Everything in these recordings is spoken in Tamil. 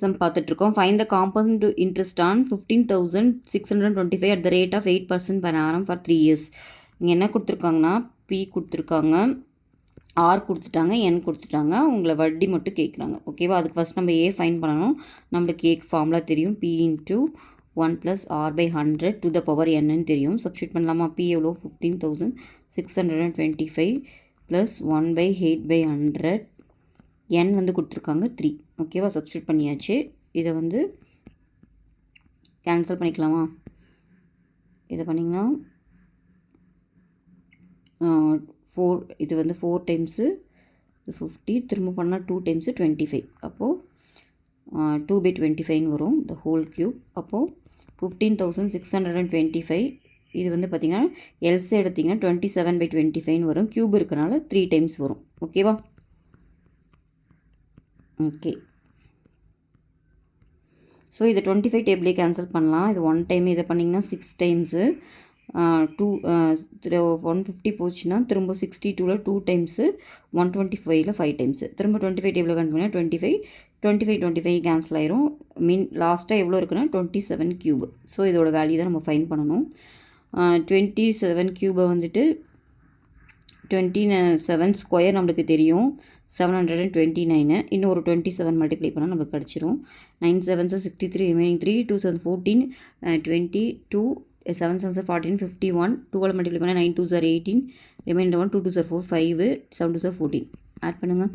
சம் பார்த்துட்ருக்கோம். Find the compound interest on 15,625 at the rate of 8% per annum for 3 years. இங்கே என்ன கொடுத்துருக்காங்கன்னா பி கொடுத்துருக்காங்க, ஆர் கொடுத்துட்டாங்க, என் கொடுத்துட்டாங்க. உங்களை வட்டி மட்டும் கேட்குறாங்க. ஓகேவா? அதுக்கு ஃபஸ்ட் நம்ம ஏ ஃபைன் பண்ணணும். நம்மளுக்கு ஏக்கு ஃபார்முலா தெரியும். P into 1 + r/100 to the power என்னன்னு தெரியும். சப்ஸ்டியூட் பண்ணலாமா? பி எவ்வளோ? 15,625 ப்ளஸ் 1/8/100. n வந்து கொடுத்துருக்காங்க 3. ஓகேவா? சப்ஸ்டியூட் பண்ணியாச்சு. இதை வந்து கேன்சல் பண்ணிக்கலாமா? இதை பண்ணிங்கன்னா 4, இது வந்து 4 டைம்ஸு 50, திரும்ப பண்ணால் 2 டைம்ஸு 25. அப்போது 2/25 வரும் த ஹோல் க்யூப். அப்போது 15,625. இது வந்து பார்த்திங்கன்னா எல்ஸ் எடுத்திங்கன்னா 27/25 வரும். க்யூப் இருக்கனால 3 டைம்ஸ் வரும். ஓகேவா? ஓகே. ஸோ இதை 25 டேபிளே கேன்சல் பண்ணலாம். இது 1 டைம். இதை பண்ணிங்கன்னா 6 டைம்ஸு 150 போச்சுன்னா திரும்ப 62ல் 2 டைம்ஸு 125ல் 5 டைம்ஸு. திரும்ப 25 டேபிளில் கணக்கு பண்ணால் 25 கேன்சல் ஆயிரும். லாஸ்ட்டாக எவ்வளோ இருக்குன்னா 27 க்யூப். ஸோ இதோட வேல்யூ தான் நம்ம ஃபைன் பண்ணணும். 27 க்யூபை வந்துட்டு 27 ஸ்கொயர் நம்மளுக்கு தெரியும் 729. இன்னும் ஒரு 27 மல்டிப்ளை பண்ணால் நம்மளுக்கு கிடச்சிரும். 9 7s 63, ரிமைனிங் 3, 2 7 14, 22, 7 7s 14, 51, 2 மல்டிப்ளை பண்ணால் 9 2s 18, remaining 1, 2 2s 4, 5, 7 2s 14. Add பண்ணுங்கள்.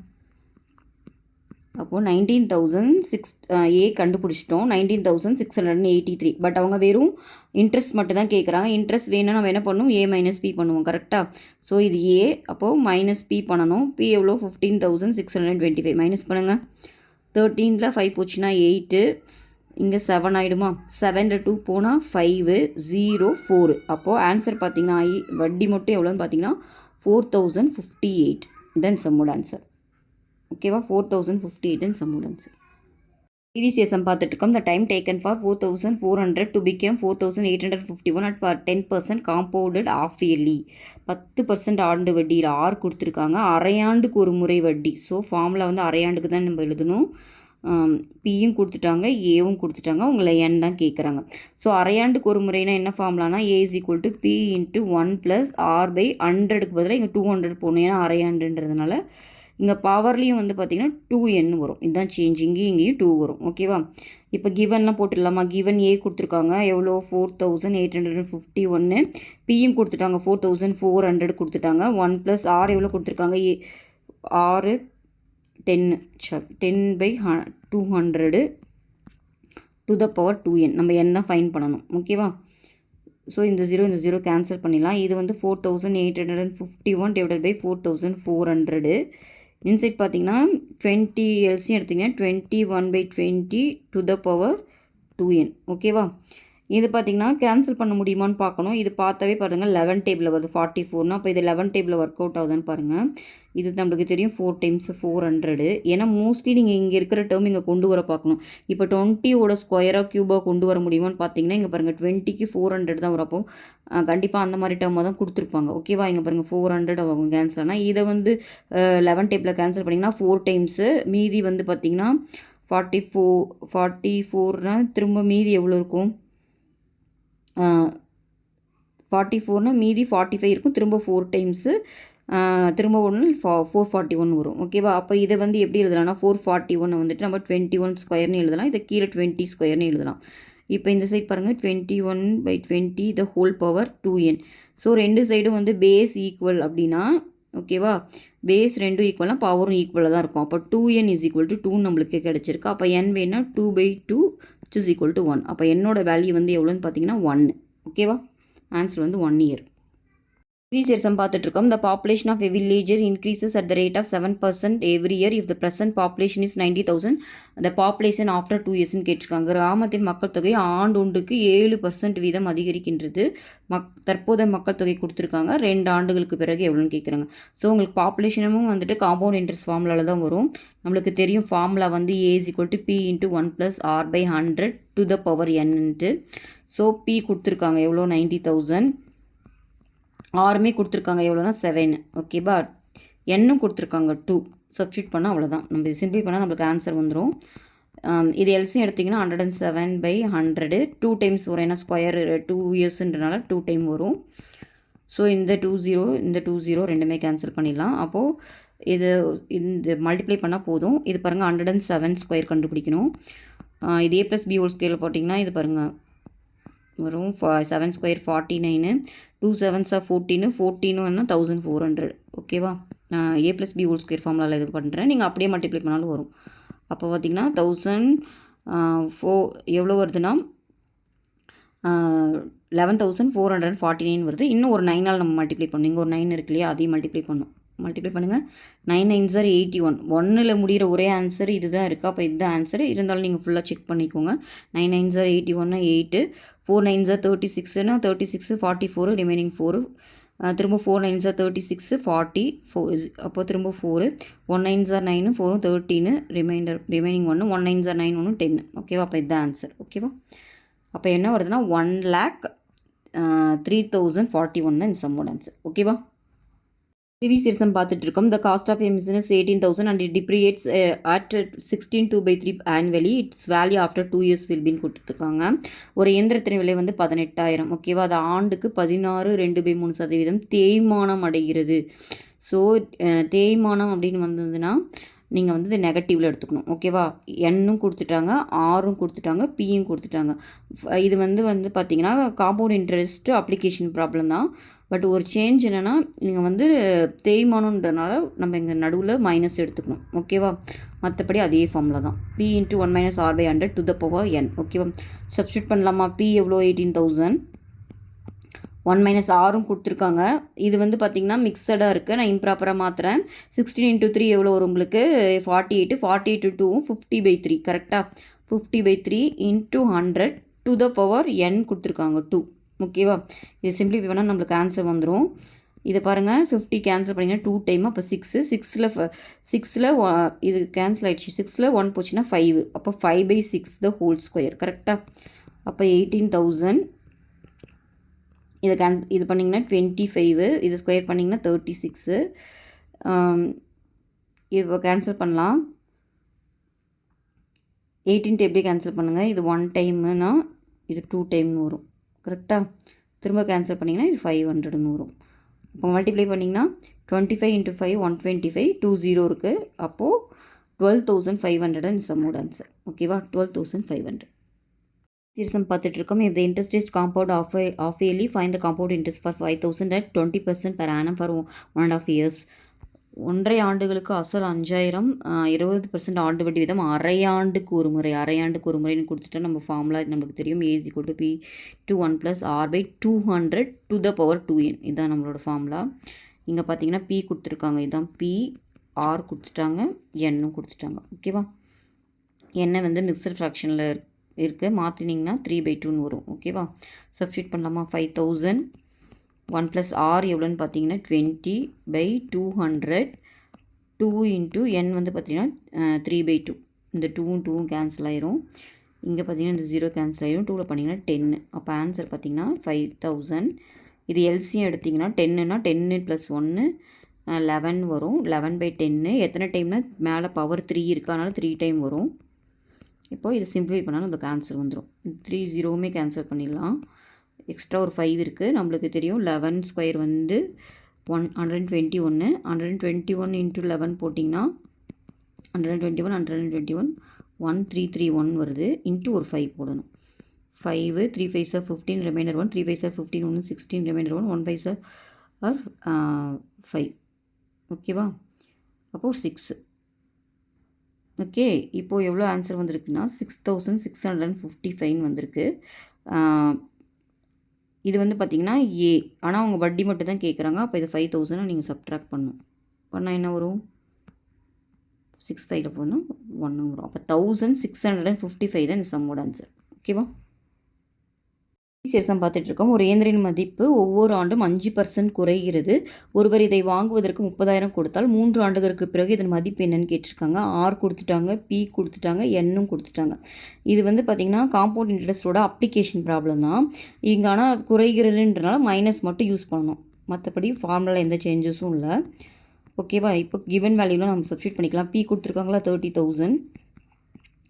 அப்போது 19,006 ஏ கண்டுபிடிச்சிட்டோம். 19,683. பட் அவங்க வெறும் இன்ட்ரெஸ்ட் மட்டும் தான் கேட்குறாங்க. இன்ட்ரெஸ்ட் வேணும்னா நம்ம என்ன பண்ணணும்? ஏ மைனஸ் பி பண்ணுவோம். கரெக்டாக? ஸோ இது ஏ, அப்போது மைனஸ் பி பண்ணணும். பி எவ்வளோ? 15,625. மைனஸ் பண்ணுங்கள். 13ல் 5 போச்சுன்னா 8, இங்கே 7 ஆகிடுமா? 7ல் 2 போனால் 5, 0 4. அப்போது ஆன்சர் பார்த்திங்கன்னா வட்டி மட்டும் எவ்வளோன்னு பார்த்தீங்கன்னா 4,058. தென் சம்மோட ஆன்சர். ஓகேவா? 4,058 in சம்மோட ஆன்சர். ப்ரீவியஸ் சம் பார்த்துட்ருக்கோம். The time taken for 4,400 to become 4,851 at 10% compounded of yearly. 10% ஆண்டு வட்டியில் ஆர் கொடுத்துருக்காங்க. அரையாண்டுக்கு ஒரு முறை வட்டி. ஸோ ஃபார்முலா வந்து அரையாண்டுக்கு தான் நம்ம எழுதணும். பியும் கொடுத்துட்டாங்க, ஏவும் கொடுத்துட்டாங்க. உங்களை என் தான் கேட்குறாங்க. ஸோ அரையாண்டுக்கு ஒரு முறைனா என்ன ஃபார்முலானா A is equal to P into 1 + r/100க்கு பதிலாக இங்கே 200 போடணும். ஏன்னா அரையாண்டுன்றதுனால இங்கே பவர்லேயும் வந்து பார்த்திங்கன்னா 2n வரும். இதுதான் சேஞ்ச். இங்கேயும் 2 வரும். ஓகேவா? இப்போ கிவன்லாம் போட்டுடலாமா? கிவன் ஏ கொடுத்துருக்காங்க எவ்வளோ? 4,851. பியும் கொடுத்துட்டாங்க 4,400 கொடுத்துட்டாங்க. 1 + r எவ்வளோ கொடுத்துருக்காங்க? ஆறு 10 10/200 டு த பவர் 2n. நம்ம n தான் ஃபைன் பண்ணணும். ஓகேவா? ஸோ இந்த 0 கேன்சல் பண்ணிடலாம். இது வந்து 4,851 / 4,400. இன்சைட் பார்த்தீங்கன்னா 20 எல்சியும் எடுத்திங்கன்னா 21/20 டு த பவர் 2n. ஓகேவா? இது பார்த்திங்கன்னா கேன்சல் பண்ண முடியுமான்னு பார்க்கணும். இது பார்த்தாவே பாருங்கள் 11 டேபிளில் வருது 44. அப்போ இது 11 டேபிளில் ஒர்க் அவுட் ஆகுதுன்னு பாருங்கள். இது நம்மளுக்கு தெரியும் 4 டைம்ஸ் 400. ஏன்னா மோஸ்ட்லி நீங்கள் இங்கே இருக்கிற டேர்ம் இங்கே கொண்டு வர பார்க்கணும். இப்போ 20ோட ஸ்கொயராக க்யூபாக கொண்டு வர முடியுமான்னு பார்த்தீங்கன்னா இங்கே பாருங்கள் 20க்கு 400 தான் வரப்போ கண்டிப்பாக அந்த மாதிரி டேர்மாக தான் கொடுத்துருப்பாங்க. ஓகேவா? இங்கே பாருங்கள் 400 ஆகும் கேன்சல். ஆனால் இதை வந்து 11 டேபிளில் கேன்சல் பண்ணிங்கன்னா 4 டைம்ஸு. மீதி வந்து பார்த்திங்கன்னா 44 திரும்ப மீதி எவ்வளோ இருக்கும்? 44 மீதி 45 இருக்கும். திரும்ப 4 டைம்ஸு திரும்ப 1 441 வரும். ஓகேவா? அப்போ இதை வந்து எப்படி எழுதலாம்னா 441 வந்துட்டு நம்ம 21 ஸ்கொயர்னு எழுதலாம். இதை கீழே 20 ஸ்கொயர்னு எழுதலாம். இப்போ இந்த சைட் பாருங்கள் 21/20 the whole power 2n. So ரெண்டு சைடும் வந்து பேஸ் ஈக்குவல் அப்படின்னா ஓகேவா? பேஸ் ரெண்டும் ஈக்குவல்னா பவரும் ஈக்குவலாக தான் இருக்கும். அப்போ 2n = 2 நம்மளுக்கு கிடச்சிருக்கு. அப்போ n வேணா 2/2 which is equal to 1. அப்போ என்னோட வேல்யூ வந்து எவ்வளோன்னு பார்த்தீங்கன்னா 1. ஓகேவா? ஆன்சர் வந்து 1 year. ப்ரீவியஸ் சம் பார்த்துட்ருக்கோம். The population of a villager increases at the rate of 7% every year if the present population is 90,000. The population after 2 yearsன்னு கேட்டிருக்காங்க. கிராமத்தின் மக்கள் தொகை ஆண்டொன்றுக்கு 7% வீதம் அதிகரிக்கின்றது. தற்போதைய மக்கள் தொகை கொடுத்துருக்காங்க. 2 ஆண்டுகளுக்கு பிறகு எவ்வளோன்னு கேட்குறாங்க. ஸோ உங்களுக்கு பாப்புலேஷனும் வந்துட்டு காம்பவுண்ட் இன்ட்ரெஸ்ட் ஃபார்முலாவில் தான் வரும். நம்மளுக்கு தெரியும் ஃபார்முலா வந்து A is equal to P into 1 + r/100 to the power n. So P கொடுத்துருக்காங்க எவ்வளோ? 90,000. ஆருமே கொடுத்துருக்காங்க எவ்வளோனா 7. ஓகேவா? என்னும் கொடுத்துருக்காங்க 2. சப்ஸ்டியூட் பண்ணால் அவ்வளோதான். நம்ம சிம்பிளை பண்ணால் நம்மளுக்கு ஆன்சர் வந்துடும். இது எல்சிஎம் எடுத்திங்கன்னா 107/100 2 டைம்ஸ் வரும். ஏன்னா ஸ்கொயர் 2 இயர்ஸுன்றனால 2 டைம் வரும். ஸோ இந்த 2 0 ரெண்டுமே கேன்சல் பண்ணிடலாம். அப்போது இந்த மல்டிப்ளை பண்ணால் போதும். இது பாருங்கள் 107 ஸ்கொயர் கண்டுபிடிக்கணும். இது a + b ஹோல் ஸ்கொயரில் போட்டிங்கன்னா இது பாருங்கள் வரும் 7 ஸ்கொயர் 49, 2 7s 14, 14 1400. ஓகேவா? a + b ஹோல் ஸ்கொயர் ஃபார்முலாவில் இது பண்ணுறேன். நீங்கள் அப்படியே மல்டிப்ளை பண்ணாலும் வரும். அப்போ பார்த்திங்கன்னா 1004 எவ்வளோ வருதுன்னா 11,449 வருது. இன்னும் ஒரு 9 நம்ம மல்டிப்ளை பண்ணணும். இங்கே ஒரு 9 இருக்கு இல்லையா, அதையும் மல்டிப்ளை பண்ணணும். மல்டிப்ளை பண்ணுங்கள். 9 9s 81. 1ல் முடிகிற ஒரே ஆன்சர் இது தான் இருக்குது. அப்போ இதுதான் ஆன்சர். இருந்தாலும் நீங்கள் ஃபுல்லாக செக் பண்ணிக்கோங்க. 9 9s 81 8, 4 9s 36, 36 44, ரிமைனிங் 4, திரும்ப 4 9s 36 44, அப்போ திரும்ப 4, 1 9s 9, 4 13, ரிமைனிங் 1, 1 9s 9 1 10. ஓகேவா? அப்போ இதுதான் ஆன்சர். ஓகேவா? அப்போ என்ன வருதுன்னா 1,03,041 தான் இந்த சம்மோட ஆன்சர். ஓகேவா? ப்ரீவியஸ் இயர் சம் பார்த்துட்டு இருக்கோம். The cost of a business 18,000 and it depreciates at 16/2/3 annually. Its value after 2 years will be கொடுத்துருக்காங்க. ஒரு இயந்திரத்தின் விலை வந்து 18,000. ஓகேவா? அது ஆண்டுக்கு 16.2/3% தேய்மானம் அடைகிறது. ஸோ தேய்மானம் அப்படின்னு வந்ததுன்னா நீங்கள் வந்து இது நெகட்டிவில் எடுத்துக்கணும். ஓகேவா? என்னும் கொடுத்துட்டாங்க, ஆரும் கொடுத்துட்டாங்க, பியும் கொடுத்துட்டாங்க. இது வந்து பார்த்தீங்கன்னா காம்பவுண்ட் இன்ட்ரெஸ்ட் அப்ளிகேஷன் ப்ராப்ளம் தான். பட் ஒரு சேஞ்ச் என்னென்னா நீங்கள் வந்து தேய்மானன்றதுனால நம்ம இங்கே நடுவில் மைனஸ் எடுத்துக்கணும். ஓகேவா? மற்றபடி அதே ஃபார்மில் தான். p × 1 - r/100 to the power n. ஓகேவா? சப்ஸ்டியூட் பண்ணலாமா? p எவ்வளோ? 18,000. 1 - ஆரும் கொடுத்துருக்காங்க. இது வந்து பார்த்திங்கன்னா மிக்சடாக இருக்குது. நான் இம்ப்ராப்பராக மாற்றுறேன். 16 × 3 எவ்வளோ வரும் உங்களுக்கு? 48. 48 × 2 50/3. கரெக்டாக? 50/3 × 100 to the power n கொடுத்துருக்காங்க 2. ஓகேவா? இது சிம்பிளிஃபை பண்ணால் நம்மளுக்கு ஆன்சர் வந்துடும். இதை பாருங்கள், 50 கேன்சல் பண்ணிங்கன்னா 2 டைம், அப்போ 6ல் இது கேன்சல் ஆகிடுச்சு. 6ல் 1 போச்சுன்னா 5, அப்போ 5/6 the whole square. கரெக்டாக? அப்போ 18,000 இது பண்ணிங்கன்னா 25, இது ஸ்கொயர் பண்ணிங்கன்னா 36. இப்போ கேன்சல் பண்ணலாம். 18 எப்படி கேன்சல் பண்ணுங்கள்? இது 1 டைம்னா இது 2 டைம்னு வரும். கரெக்டாக? திரும்ப கேன்சல் பண்ணிங்கன்னா இது 500ன்னு வரும். இப்போ மல்டிப்ளை பண்ணிங்கன்னா 25 × 5 125, 2 0 இருக்குது. அப்போது 12,500 இன் சம்மோட ஆன்சர். ஓகேவா? 12,500. சீரிசம் பார்த்துட்ருக்கோம். இந்த interest is compound of yearly. Find the compound interest for 5,000 at 20% per annum for 1.5 years. 1.5 ஆண்டுகளுக்கு அசல் 5,000, 20% ஆண்டு வட்டி வீதம் அரையாண்டுக்கு ஒரு முறைன்னு கொடுத்துட்டா நம்ம ஃபார்முலா நம்மளுக்கு தெரியும். a = p × 1 + r/200 to the power 2n. இதுதான் நம்மளோட ஃபார்முலா. இங்கே பார்த்தீங்கன்னா p கொடுத்துருக்காங்க. இதுதான் p, r கொடுத்துட்டாங்க, என்னும் கொடுத்துட்டாங்க. ஓகேவா? என்ன வந்து மிக்சர் ஃப்ராக்ஷனில் இருக்குது. மாற்றினீங்கன்னா 3/2ன்னு வரும். ஓகேவா? சப்ஸ்டியூட் பண்ணலாமா? 5,000 1 + r எவ்வளோன்னு பார்த்தீங்கன்னா 20/200. 2 × n வந்து பார்த்தீங்கன்னா 3/2. இந்த 2 கேன்சல் ஆயிரும். இங்கே பார்த்தீங்கன்னா இந்த 0 கேன்சல் ஆயிரும். 2ல் பண்ணிங்கன்னா 10. அப்போ ஆன்சர் பார்த்தீங்கன்னா 5,000. இது எல்சியும் எடுத்திங்கன்னா 10னா 10 + 1 11 வரும். 11/10 எத்தனை டைம்னா மேலே பவர் 3 இருக்குது, அதனால் 3 டைம் வரும். இப்போது இது சிம்பிளிஃபை பண்ணால் நம்மளுக்கு ஆன்சர் வந்துடும். 3 0மே கேன்சல் பண்ணிடலாம். எக்ஸ்ட்ரா ஒரு 5 இருக்குது. நம்மளுக்கு தெரியும் 11 ஸ்கொயர் வந்து 121. 121 × 11 போட்டிங்கன்னா 121 1331 வருது. இன்ட்டு ஒரு 5 போடணும். 5 3 5s 15, remainder 1, 3 5s 15 1 16, reminder 1, 1 5s 5. ஓகேவா? அப்போது 6. ஓகே, இப்போது எவ்வளோ ஆன்சர் வந்திருக்குன்னா 6,655 வந்திருக்கு. இது வந்து பார்த்திங்கன்னா ஏ, ஆனால் அவங்க வட்டி மட்டும் தான் கேட்குறாங்க. அப்போ இது 5,000 நீங்கள் சப்ட்ராக்ட் பண்ணணும். பண்ணால் என்ன வரும்? 6 5ல் போனால் 1 வரும். அப்போ 1,655 தான் இந்த சம்மோட ஆன்சர். ஓகேவா? சீரிசம் பார்த்துட்ருக்கோம். ஒரு இயந்திரின் மதிப்பு ஒவ்வொரு ஆண்டும் 5% குறைகிறது. ஒருவர் இதை வாங்குவதற்கு 30,000 கொடுத்தால் 3 ஆண்டுகளுக்கு பிறகு இதன் மதிப்பு என்னன்னு கேட்டிருக்காங்க. ஆர் கொடுத்துட்டாங்க, பி கொடுத்துட்டாங்க, என்னும் கொடுத்துட்டாங்க. இது வந்து பார்த்திங்கன்னா காம்பவுண்ட் இன்ட்ரெஸ்ட்டோட அப்ளிகேஷன் ப்ராப்ளம் தான். இங்கே ஆனால் குறைகிறதுன்றனால மைனஸ் மட்டும் யூஸ் பண்ணணும். மற்றபடி ஃபார்முலா எந்த சேஞ்சஸும் இல்லை. ஓகேவா? இப்போ கிவன் வேல்யூவில் நம்ம சப்ஸ்டியூட் பண்ணிக்கலாம். பி கொடுத்துருக்காங்களா 30,000,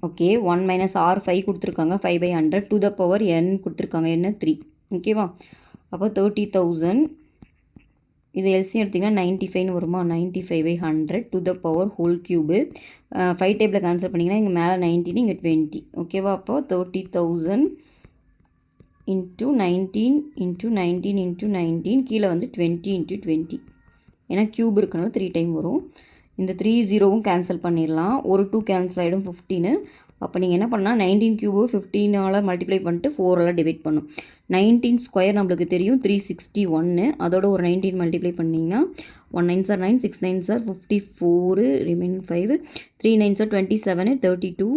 ஓகே 1 மைனஸ் ஆர் 5 கொடுத்துருக்காங்க 5/100 டு த பவர் n கொடுத்துருக்காங்க என்ன 3 ஓகேவா. அப்போ 30,000 இது எல்சிஎம் எடுத்திங்கன்னா 95ன்னு வருமா 95/100 to the power whole cube 5 டேபிளில் கேன்சல் பண்ணிங்கன்னா இங்கே மேலே 19 இங்கே 20 ஓகேவா. அப்போ 30,000 இன்ட்டு 19 இன்ட்டு 19 இன்ட்டு 19 கீழே வந்து 20 இன்ட்டு 20 ஏன்னா க்யூப் இருக்கனால 3 டைம் வரும். இந்த 3 0வும் கேன்சல் பண்ணிடலாம். ஒரு 2 கேன்சல் ஆகிடும் 15. அப்போ நீங்கள் என்ன பண்ணால் 19 க்யூபு 15ஆல் மல்டிப்ளை பண்ணிட்டு 4ஆல் டிவைட் பண்ணும். 19 ஸ்கொயர் நம்மளுக்கு தெரியும் 361. அதோட ஒரு 19 மல்டிப்ளை பண்ணிங்கன்னா 1 9 சார் 9 6 9 சார் 54 ரிமைனிங் 5 3 9 சார் 27 32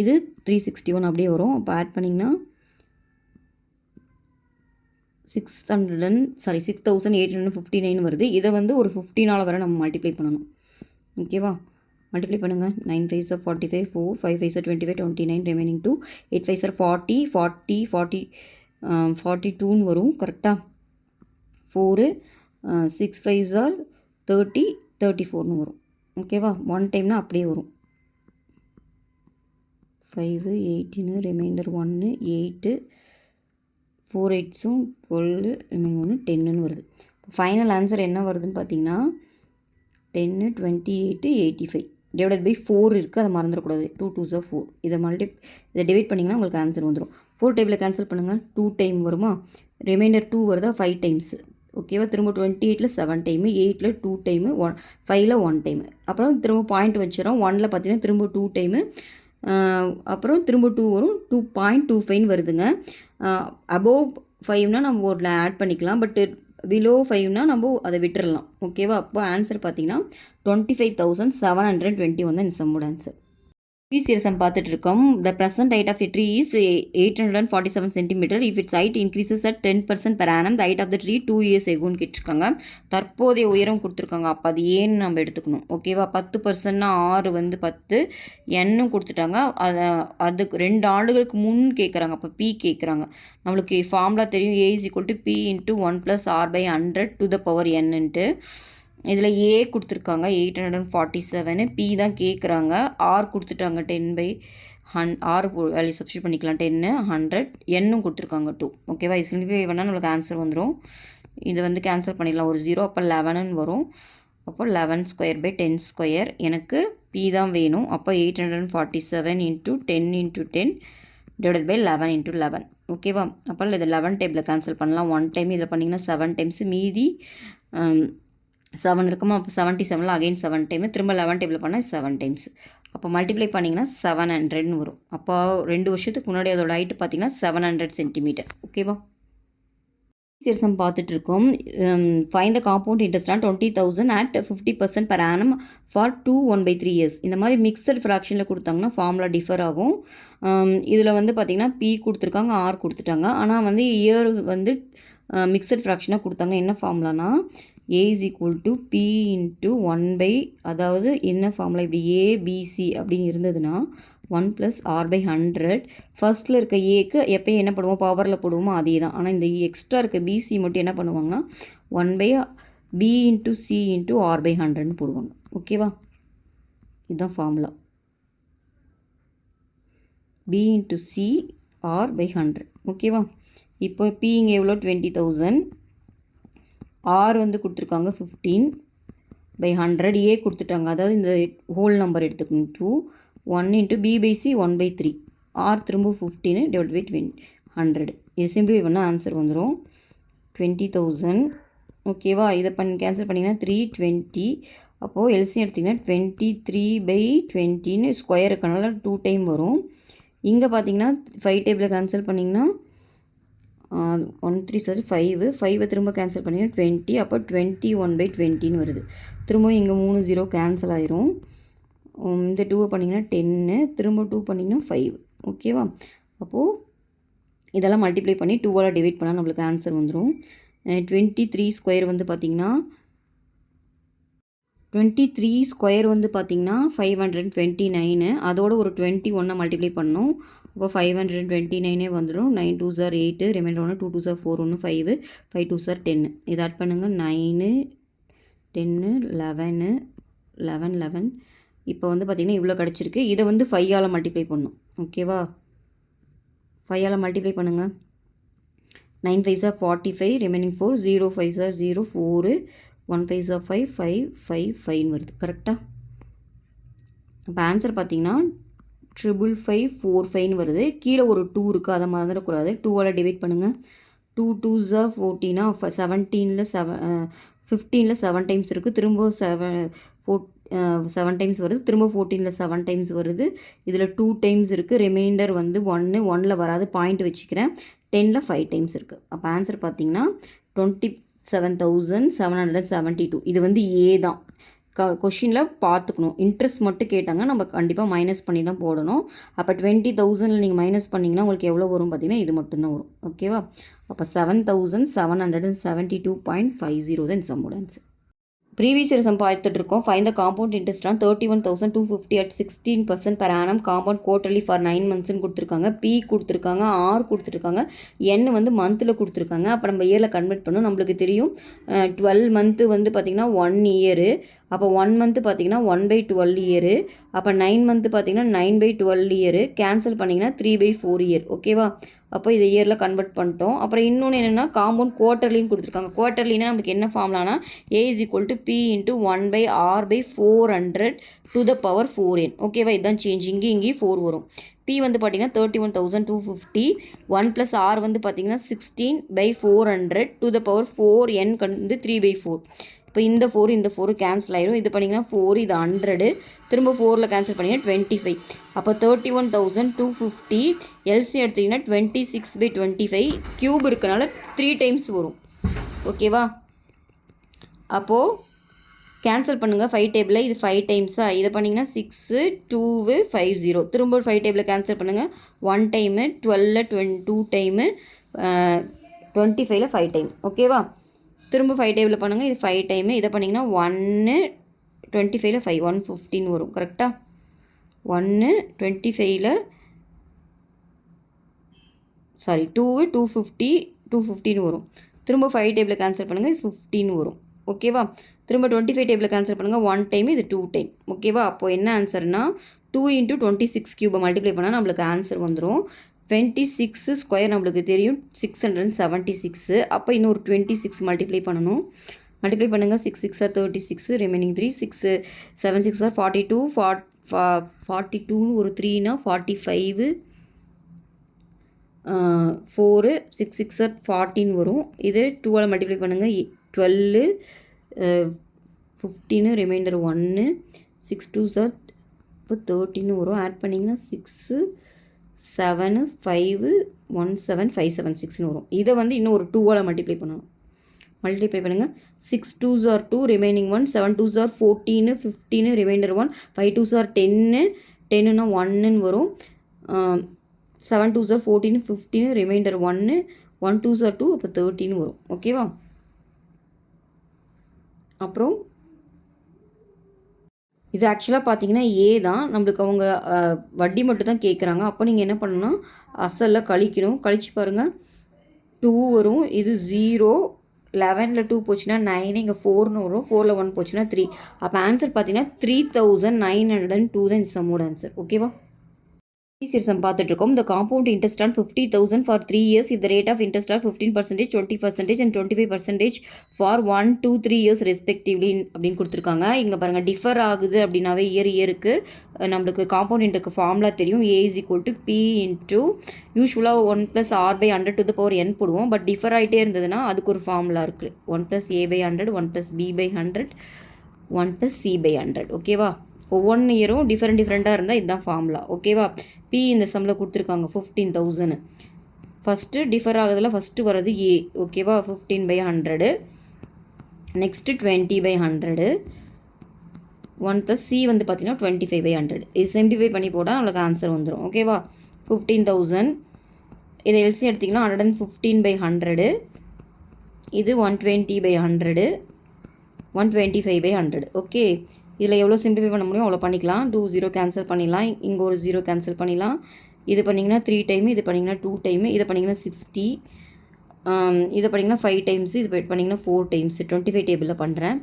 இது 361 அப்படியே வரும். அப்போ ஆட் பண்ணிங்கன்னா 6,859 வருது. இதை வந்து ஒரு 15ஆல் வர நம்ம மல்டிப்ளை பண்ணணும் ஓகேவா. மல்டிப்ளை பண்ணுங்கள் 9 5 சார் 45 4 5 5 சார் 25 29 ரிமைனிங் 2 8 5 சார் 40 40 40 42ன்னு வரும் கரெக்டாக. 4 6 5 சார் 30 34ன்னு வரும் ஓகேவா. 1 டைம்னா அப்படியே வரும் 5 18 ரிமைண்டர் 1 8 4 8ஸும் 12 ரிமைனிங் 1 10ன்னு வருது. ஃபைனல் ஆன்சர் என்ன வருதுன்னு பார்த்தீங்கன்னா 10 28 85 டிவைடட் பை 4 இருக்குது, அதை மறந்துடக்கூடாது. 2 2 சார் 4 இதை டிவைட் பண்ணிங்கன்னா உங்களுக்கு ஆன்சர் வந்துடும். 4 டேபிளில் கேன்சல் பண்ணுங்கள் 2 டைம் வருமா. ரிமைண்டர் 2 வருதா 5 டைம்ஸு ஓகேவா. திரும்ப 28ல் 7 டைமு 8ல் 2 டைமு 5ல் 1 டைமு அப்புறம் திரும்ப பாயிண்ட் வச்சிடும். 1ல் பார்த்தீங்கன்னா திரும்ப 2 டைமு அப்புறம் திரும்ப 2 வரும் 2.25 வருதுங்க. அபோவ் 5னா நம்ம ஒரு ஆட் பண்ணிக்கலாம், பட்டு பிலோ 5னா நம்ம அதை விட்டுறலாம் ஓகேவா. அப்போ ஆன்சர் பார்த்தீங்கன்னா 25,721 தான் இந்த சம்மோட ஆன்சர். ட்ரீ சீரிசம் பார்த்துட்டு இருக்கோம். The present height of a tree is 847 centimetre. If its height increases at 10% per annum the height of the tree 2 years agoன்னு கேட்டிருக்காங்க. தற்போதைய உயரம் கொடுத்துருக்காங்க. அப்போ அது ஏன்னு நம்ம எடுத்துக்கணும் ஓகேவா. 10%னா 6 வந்து 10 என்னும் கொடுத்துட்டாங்க. அதுக்கு 2 ஆண்டுகளுக்கு முன் கேட்குறாங்க. அப்போ பி கேட்குறாங்க. நம்மளுக்கு ஃபார்முலா தெரியும் A is equal to P into 1 plus R/100 to the power n. இதில் ஏ கொடுத்துருக்காங்க 847, பி தான் கேட்குறாங்க, ஆர் கொடுத்துட்டாங்க 10/100 ஆர் வேல்யூ சப்ஸ்டியூட் பண்ணிக்கலாம் 10 100 என்னும் கொடுத்துருக்காங்க 2 ஓகேவா. இது சிம்பிளிஃபை பண்ணால் நம்மளுக்கு ஆன்சர் வந்துடும். இது வந்து கேன்சல் பண்ணிடலாம் ஒரு 0 அப்போ 11ன்னு வரும். அப்போ 11 ஸ்கொயர் பை 10 ஸ்கொயர் எனக்கு பி தான் வேணும். அப்போ 847 into 10 into 10 divided by 11 into 11 ஓகேவா. அப்போ இது 11 டேபிளில் கேன்சல் பண்ணலாம். 1 டைம் இதில் பண்ணிங்கன்னா 7 டைம்ஸு மீதி 7 இருக்குமா. அப்போ 77ல் அகைன் 7 டைமு திரும்ப 11 டேபிள் பண்ணால் 7 டைம்ஸ். அப்போ மல்டிப்ளை பண்ணிங்கன்னா 700ன்னு வரும். அப்போ 2 வருஷத்துக்கு முன்னாடி அதோட ஹைட்டு பார்த்தீங்கன்னா 700 சென்டிமீட்டர் ஓகேவா. சீரிசம் பார்த்துட்ருக்கோம். Find the compound interest on 20,000 at 50% per annum for 2 1/3 years. இந்த மாதிரி மிக்சட் ஃப்ராக்ஷனில் கொடுத்தாங்கன்னா ஃபார்முலா டிஃபர் ஆகும். இதில் வந்து பார்த்திங்கன்னா பி கொடுத்துருக்காங்க ஆர் கொடுத்துட்டாங்க. ஆனால் வந்து இயர் வந்து மிக்சட் ஃப்ராக்ஷனாக கொடுத்தாங்க. என்ன ஃபார்முலானா A is equal to P into 1 அதாவது என்ன ஃபார்முலா இப்படி ABC அப்படின்னு இருந்ததுன்னா 1 plus R/100 ஃபர்ஸ்ட்டில் இருக்க ஏக்கு எப்போயும் என்ன பண்ணுவோம் பவரில் போடுவோமோ அதே தான். ஆனால் இந்த எக்ஸ்ட்ரா இருக்க BC மட்டும் என்ன பண்ணுவாங்கன்னா 1/B into C into R/100ன்னு போடுவாங்க ஓகேவா. இதுதான் formula B into C R/100 ஓகேவா. இப்போ P இங்கே எவ்வளோ 20,000, ஆர் வந்து கொடுத்துருக்காங்க 15/100, ஏ கொடுத்துட்டாங்க அதாவது இந்த ஹோல் நம்பர் எடுத்துக்கணும் 2 1 into B/C 1/3 ஆர் திரும்ப 15 டிவைட் பை 100. இது சிம்பிளை பண்ணால் ஆன்சர் வந்துடும் 20,000 ஓகேவா. இதை கேன்சல் பண்ணிங்கன்னா 320. அப்போது எல்சிஎம் எடுத்திங்கன்னா 23/20ன்னு ஸ்கொயர் இருக்கனால 2 டைம் வரும். இங்கே பார்த்தீங்கன்னா 5 டேபிளில் கேன்சல் பண்ணிங்கன்னா 1 3 சார் 5 திரும்ப கேன்சல் பண்ணிங்கன்னா 20. அப்போ 21/20ன்னு வருது. திரும்பவும் இங்கே 3 0 கேன்சல் ஆயிரும். இந்த 2 பண்ணிங்கன்னா 10 திரும்ப 2 பண்ணிங்கன்னா 5 ஓகேவா. அப்போது இதெல்லாம் மல்டிப்ளை பண்ணி 2ஆல் டிவைட் பண்ணால் நம்மளுக்கு ஆன்சர் வந்துடும். 23 ஸ்கொயர் வந்து பார்த்திங்கன்னா 23 ஸ்கொயர் வந்து பார்த்திங்கன்னா 529. அதோட ஒரு 21 மல்டிப்ளை பண்ணணும். அப்போ 529 வந்துடும். 9 2 சார் 8 ரிமைண்டர் 1 2 2 சார் 4 1 5 5 2 சார் 10. இதை ஆட் பண்ணுங்கள் 9 10 11 11 11 இப்போ வந்து பார்த்திங்கன்னா இவ்வளோ கிடச்சிருக்கு. இதை வந்து 5ஆல் மல்டிப்ளை பண்ணணும். ஓகேவா? 5ஆல் மல்டிப்ளை பண்ணுங்கள். 9 5s are 45, remaining 4, 0 5s are 0, 4, 1 5s are 5, 5, 5, 5 வருது. கரெக்டாக? அப்போ ஆன்சர் பார்த்தீங்கன்னா 55545 வருது. கீழே ஒரு 2 இருக்குது, அதை மறந்துடக்கூடாது. 2ஆல் டிவைட் பண்ணுங்கள். 2 2s are 14, 17ல் 15ல் 7 டைம்ஸ் இருக்குது. திரும்ப 7 டைம்ஸ் வருது. திரும்ப 14ல் 7 டைம்ஸ் வருது. இதில் 2 டைம்ஸ் இருக்குது. ரிமைண்டர் வந்து 1ல் வராது, பாயிண்ட் வச்சுக்கிறேன். 10ல் 5 டைம்ஸ் இருக்குது. அப்போ ஆன்சர் பார்த்தீங்கன்னா 27,772. இது வந்து ஏ தான். கொஷினில் பார்த்துக்கணும். இன்ட்ரெஸ்ட் மட்டும் கேட்டாங்க, நம்ம கண்டிப்பாக மைனஸ் பண்ணி தான் போடணும். அப்போ 20,000 நீங்கள் மைனஸ் பண்ணிங்கன்னா உங்களுக்கு எவ்வளோ வரும் பார்த்தீங்கன்னா இது மட்டும்தான் வரும். ஓகேவா? அப்போ 7,772.50 தான் இந்த சம்மோட ஆன்சர். ப்ரீவியஸ் இயர் சம் பார்த்துட்டு இருக்கோம். Find the compound interest on 31,250 at 16% per annum compound quarterly for 9 monthsன்னு கொடுத்துருக்காங்க. பி கொடுத்துருக்காங்க, ஆர் கொடுத்துருக்காங்க, என் வந்து மந்தில் கொடுத்துருக்காங்க. அப்போ நம்ம இயரில் கன்வெர்ட் பண்ணணும். நம்மளுக்கு தெரியும் 12 month வந்து பார்த்திங்கன்னா 1 year. அப்போ 1 month பார்த்திங்கன்னா 1/12 year. அப்போ 9 month பார்த்திங்கன்னா 9/12 year. கேன்சல் பண்ணிங்கன்னா 3/4 year. ஓகேவா? அப்போ இதை இயரில் கன்வெர்ட் பண்ணிட்டோம். அப்புறம் இன்னொன்று என்னென்னா காம்பவுண்ட் குவார்ட்டர்லின்னு கொடுத்துருக்காங்க. குவார்ட்டர்லினா நமக்கு என்ன ஃபார்ம்லானா A = P × 1/R/400 to the power 4n. ஓகேவா? இதுதான் சேஞ்ச். இங்கேயும் 4 வரும். P வந்து பார்த்திங்கன்னா 31,250. 1 + R வந்து பார்த்திங்கன்னா 16/400 to the power 4n வந்து 3/4. இப்போ இந்த 4 கேன்சல் ஆயிடும். இது பண்ணிங்கன்னா 4, இது 100, திரும்ப 4ல் கேன்சல் பண்ணிங்கன்னா 25. அப்போ 31,250 எல்சி எடுத்திங்கன்னா 26/25. க்யூப் இருக்கனால 3 டைம்ஸ் வரும். ஓகேவா? அப்போது கேன்சல் பண்ணுங்கள் 5 டேபிளில். இது 5 டைம்ஸாக, இதை பண்ணிங்கன்னா 6, 2, 50. திரும்ப 5 டேபிளில் கேன்சல் பண்ணுங்கள். 1 டைமு, 12ல் 2 டைமு, 25ல் 5 டைம். ஓகேவா? திரும்ப 5 டேபிளில் பண்ணுங்கள். இது 5 டைமு. இதை பண்ணிங்கன்னா 1, 25ல் 5, 115 வரும். கரெக்டாக? 1, 25ல் 2, 250, 215 வரும். திரும்ப 5 டேபிளில் கேன்சல் பண்ணுங்கள். இது 15 வரும். ஓகேவா? திரும்ப 25 டேபிளில் கேன்சல் பண்ணுங்கள். 1 டைம், இது 2 டைம். ஓகேவா? அப்போது என்ன ஆன்சர்னா 2 × 26 கியூபை மல்டிப்ளை பண்ணால் நம்மளுக்கு ஆன்சர் வந்துடும். 26 ஸ்கொயர் நம்மளுக்கு தெரியும் 676. அப்போ இன்னொரு 26 மல்டிப்ளை பண்ணணும். மல்டிப்ளை பண்ணுங்கள். 6 6 are 36, ரிமைனிங் 3, 6 7 6 are 42, 42 ஒரு 3னா 45, 4, 6 6 are 14 வரும். இது 2ஆல் மல்டிப்ளை பண்ணுங்கள். 12, 15, ரிமைண்டர் 1, 6 2s are இப்போ 13 வரும். ஆட் பண்ணிங்கன்னா 6, 7, 5, 1 7 5 7 6ன்னு வரும். இதை வந்து இன்னும் ஒரு 2ஆல் மல்டிப்ளை பண்ணணும். மல்டிப்ளை பண்ணுங்கள். 6 2s are 2, remaining 1, 7 2s are 14, 15, remainder 1, 5 2s are 10, 10னா 1ன்னு வரும். 7 2s are 14, 15, remainder 1, 1 2s are 2, அப்போ 13 வரும். ஓகேவா? அப்புறம் இது ஆக்சுவலாக பார்த்தீங்கன்னா ஏ தான். நம்மளுக்கு அவங்க வட்டி மட்டும் தான் கேட்குறாங்க. அப்போ நீங்கள் என்ன பண்ணணும்னா அசலில் கழிக்கணும். கழிச்சு பாருங்கள். 2 வரும். இது 0, 11ல் 2 போச்சுன்னா 9, இங்கே 4ன்னு வரும். 4ல் 1 போச்சுன்னா 3. அப்போ ஆன்சர் பார்த்தீங்கன்னா 3,902 தான் இந்த சம்மோட ஆன்சர். ஓகேவா? சம் பார்த்துட்ருக்கோம். இந்த compound interest on 50,000 for 3 years if the rate of interest are 15%, 20% and 25% for 1, 2, 3 years respectively அப்படின்னு கொடுத்துருக்காங்க. இங்கே பாருங்கள், டிஃபர் ஆகுது அப்படின்னாவே இயருக்கு நம்மளுக்கு காம்பவுண்ட் இன்ட்ரெஸ்ட்க்கு ஃபார்முலா தெரியும். A = P × யூஸ்வலாக 1 + R/100 to the power n போடுவோம். பட் டிஃபர் ஆகிட்டே இருந்ததுன்னா அதுக்கு ஒரு ஃபார்முலா இருக்குது. 1 + A/100, 1 + B/100, 1 + C/100. ஓகேவா? ஒவ்வொன்று இயரும் டிஃப்ரெண்ட்டாக இருந்தால் இதுதான் ஃபார்முலா. ஓகேவா? பி இந்த சம்மில் கொடுத்துருக்காங்க 15,000. ஃபஸ்ட்டு டிஃபர் ஆகுதில் ஃபஸ்ட்டு வர்றது ஏ. ஓகேவா? 15/100. நெக்ஸ்ட்டு 20/100. 1 + C வந்து பார்த்தீங்கன்னா 25/100. இது சிம்பிளிஃபை பண்ணி போட்டால் நம்மளுக்கு ஆன்சர் வந்துடும். ஓகேவா? 15,000. இதை எல்சி எடுத்திங்கன்னா 115/100. இது 120/100, 125/100. ஓகே, இதில் எவ்வளோ சிம்பிளிஃபை பண்ண முடியும் அவ்வளோ பண்ணிக்கலாம். 2 0 கேன்சல் பண்ணிடலாம். இங்கே ஒரு 0 கேன்சல் பண்ணிடலாம். இது பண்ணிங்கன்னா 3 டைமு, இது பண்ணிங்கன்னா 2 டைமு, இது பண்ணிங்கன்னா 60, இதை பண்ணிங்கன்னா 5 டைம்ஸு, இது பண்ணிங்கன்னா 4 டைம்ஸு. 25 டேபிளில் பண்ணுறேன்.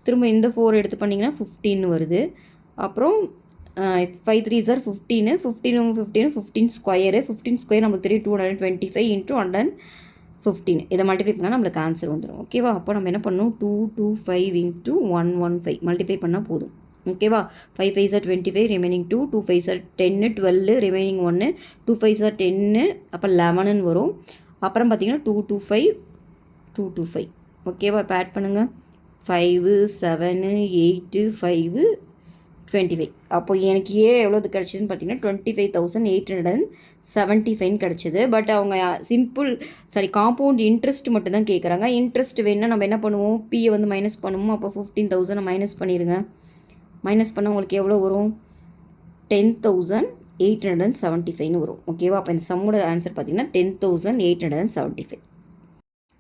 திரும்ப இந்த 4 எடுத்து பண்ணிங்கன்னா 15 வருது. அப்புறம் 5 3 சார் 15 15 15 15 ஸ்கொயரு 15 ஸ்கொயர் நம்மளுக்கு தெரியும் 225 இன்ட்டு 115 இதை மல்டிப்ளை பண்ணால் நம்மளுக்கு ஆன்சர் வந்துடும். ஓகேவா? அப்போ நம்ம என்ன பண்ணணும் 225 இன்ட்டு 115 மல்டிப்ளை பண்ணால் போதும். ஓகேவா? 5 5 sir 25 remaining 2 2 5 sir 10 12 remaining 1 2 5 sir 10 அப்போ 11 வரும். அப்புறம் பார்த்தீங்கன்னா 225 225. ஓகேவா? இப்போ ஆட் பண்ணுங்கள் 5 7 8 5 25. அப்போ எனக்கு எவ்வளோது கிடச்சிதுன்னு பார்த்தீங்கன்னா 25,875 கிடச்சிது. பட் அவங்க காம்பவுண்ட் இன்ட்ரெஸ்ட் மட்டும் தான் கேட்குறாங்க. இன்ட்ரெஸ்ட் வேணுன்னா நம்ம என்ன பண்ணுவோம், பியை வந்து மைனஸ் பண்ணுவோம். அப்போ 15,000 மைனஸ் பண்ணிடுங்க. மைனஸ் பண்ணால் உங்களுக்கு எவ்வளோ வரும், 10,875 வரும். ஓகேவா? அப்போ இந்த சம்மோட ஆன்சர் பார்த்தீங்கன்னா 10,875.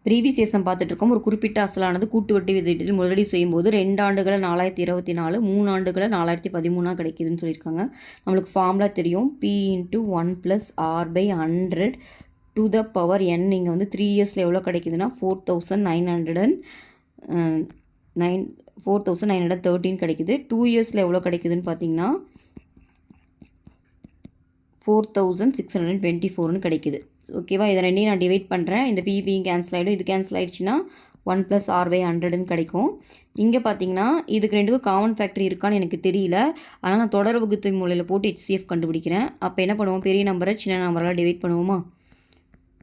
ப்ரீவியஸ் இயர்ஸ் பார்த்துட்ருக்கோம். ஒரு குறிப்பிட்ட அசலானது கூட்டு வட்டி விகிதத்தில் முதலீடு செய்யும்போது 2 ஆண்டுகளை 4024 3 ஆண்டுகளை 4013 கிடைக்குதுன்னு சொல்லியிருக்காங்க. நம்மளுக்கு ஃபார்முலா தெரியும். P × 1 + R/100 to the power n. நீங்கள் வந்து 3 இயர்ஸில் எவ்வளோ கிடைக்குதுன்னா 4,913 கிடைக்குது. 2 இயர்ஸில் எவ்வளோ கிடைக்குதுன்னு பார்த்தீங்கன்னா 4,624 கிடைக்குது. ஓகேவா? இதை ரெண்டையும் நான் டிவைட் பண்ணுறேன். இந்த பிபியும் கேன்சல் ஆகிடும். இது கேன்சல் ஆகிடுச்சுன்னா 1 + R/100 கிடைக்கும். இங்கே பார்த்தீங்கன்னா இதுக்கு ரெண்டுக்கும் காமன் ஃபேக்டர் இருக்கான்னு எனக்கு தெரியல. அதனால் நான் தொடர் வகுத்து முறையில் போட்டு HCF கண்டுபிடிக்கிறேன். அப்போ என்ன பண்ணுவோம், பெரிய நம்பரை சின்ன நம்பரெல்லாம் டிவைட் பண்ணுவோமா?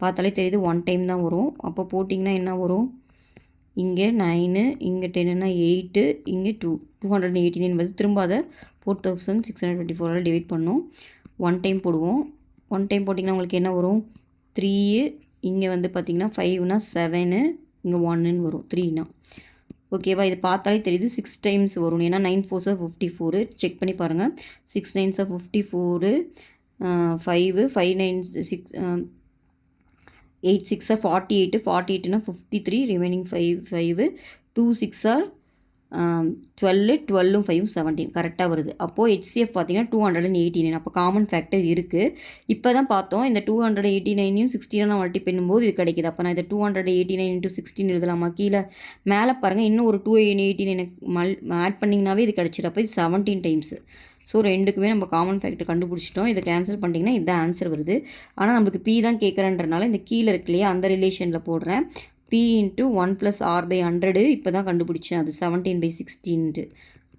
பார்த்தாலே தெரியுது 1 டைம் தான் வரும். அப்போ போட்டிங்கன்னா என்ன வரும், இங்கே 9 இங்கே 10னா 8 இங்கே 289 வருது. திரும்ப அதை 4,624 டிவைட் பண்ணோம். 1 டைம் போடுவோம். 1 டைம் போட்டிங்கன்னா உங்களுக்கு என்ன வரும், 3 இங்கே வந்து பார்த்திங்கன்னா 5னா 7 இங்கே 1ன்னு வரும் 3னா. ஓகேவா? இது பார்த்தாலே தெரியுது 6 டைம்ஸ் வரும். ஏன்னா 9 4 54 செக் பண்ணி பாருங்கள். 6 9 54 5 5 9 6 8 6 48 48னா 53 ரிமைனிங் 5 2 6 12 12 5 17 கரெக்டாக வருது. அப்போது HCF பார்த்தீங்கன்னா 289. அப்போ காமன் ஃபேக்டர் இருக்குது. இப்போ தான் பார்த்தோம் இந்த 289 16 மல்டி பண்ணும்போது இது கிடைக்கிது. அப்போ நான் இதை 289 × 16 எழுதலாமா? கீழே மேலே பாருங்கள், இன்னும் ஒரு 289 ஆட் பண்ணிங்கனாவே இது கிடச்சிடும். அப்போ இது 17 டைம்ஸு. ஸோ ரெண்டுக்குமே நம்ம காமன் ஃபேக்டர் கண்டுபிடிச்சிட்டோம். இதை கேன்சல் பண்ணிட்டீங்கன்னா இதுதான் ஆன்சர் வருது. ஆனால் நம்மளுக்கு P தான் கேட்குறன்றனால இந்த கீழே இருக்கு இல்லையா, அந்த ரிலேஷனில் போடுறேன். P × 1 + R/100 இப்போ தான் கண்டுபிடிச்சேன். அது 17/16.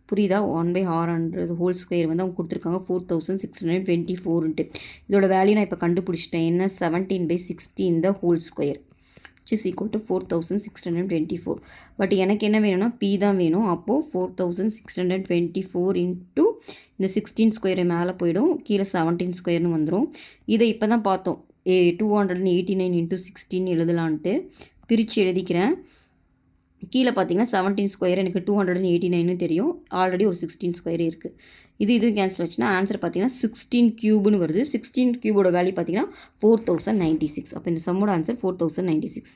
புரியுதா? 1/R100 ஹோல் ஸ்கொயர் வந்து அவங்க கொடுத்துருக்காங்க 4,624. இதோட வேல்யூ நான் இப்போ கண்டுபிடிச்சிட்டேன். என்ன, 17/16 the whole square which is equal to 4,624. But எனக்கு என்ன வேணும்னா P தான் வேணும். அப்போது 4,624 இன்ட்டு இந்த 16 ஸ்கொயரு மேலே போயிடும், கீழே 17 ஸ்கொயர்னு வந்துடும். இதை இப்போ தான் பார்த்தோம் 289 × 16 எழுதலான்ட்டு பிரித்து எழுதிக்கிறேன். கீழே பார்த்தீங்கன்னா 17 ஸ்கொயர் எனக்கு 289 தெரியும். ஆல்ரெடி ஒரு 16 ஸ்கொயர் இருக்குது. இதுவும் கேன்சல் ஆச்சுன்னா ஆன்சர் பார்த்தீங்கன்னா 16 கியூப்னு வருது. 16 கியூபோட வேல்யூ பார்த்தீங்கன்னா 4,096. அப்போ இந்த சம்மோட ஆன்சர் 4,096.